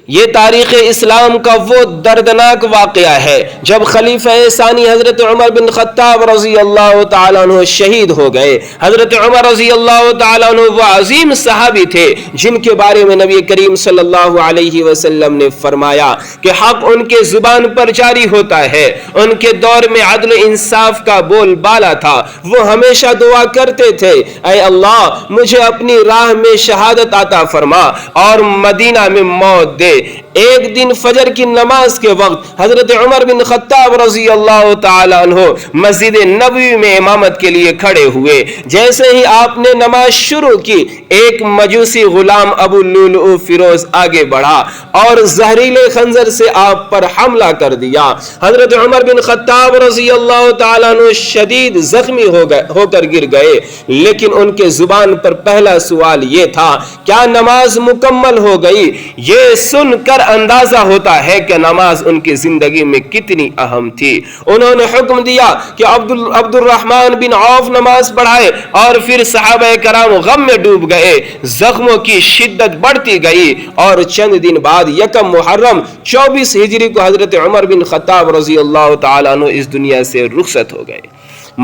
یہ تاریخ اسلام کا وہ دردناک واقعہ ہے جب خلیفہ ثانی حضرت عمر بن خطاب رضی اللہ تعالیٰ عنہ شہید ہو گئے۔ حضرت عمر رضی اللہ تعالیٰ عنہ وہ عظیم صحابی تھے جن کے بارے میں نبی کریم صلی اللہ علیہ وسلم نے فرمایا کہ حق ان کے زبان پر جاری ہوتا ہے۔ ان کے دور میں عدل و انصاف کا بول بالا تھا۔ وہ ہمیشہ دعا کرتے تھے، اے اللہ مجھے اپنی راہ میں شہادت عطا فرما اور مدینہ میں موت دے۔ ایک دن فجر کی نماز کے وقت حضرت عمر بن خطاب رضی اللہ تعالی عنہ مسجد نبوی میں امامت کے لیے کھڑے ہوئے۔ جیسے ہی آپ نے نماز شروع کی، ایک مجوسی غلام ابو لؤلؤ فیروز آگے بڑھا اور زہریلے خنجر سے آپ پر حملہ کر دیا۔ حضرت عمر بن خطاب رضی اللہ تعالی عنہ شدید زخمی ہو کر گر گئے، لیکن ان کے زبان پر پہلا سوال یہ تھا، کیا نماز مکمل ہو گئی؟ یہ سن کر اندازہ ہوتا ہے کہ نماز ان کی زندگی میں کتنی اہم تھی۔ انہوں نے حکم دیا کہ عبد الرحمن بن عوف نماز پڑھائے اور پھر صحابہ کرام غم میں ڈوب گئے۔ زخموں کی شدت بڑھتی گئی اور چند دن بعد یکم محرم 24 ہجری کو حضرت عمر بن خطاب رضی اللہ تعالیٰ عنہ اس دنیا سے رخصت ہو گئے۔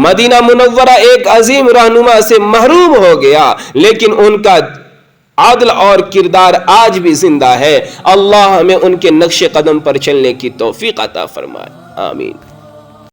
مدینہ منورہ ایک عظیم رہنما سے محروم ہو گیا، لیکن ان کا عدل اور کردار آج بھی زندہ ہے۔ اللہ ہمیں ان کے نقش قدم پر چلنے کی توفیق عطا فرمائے، آمین۔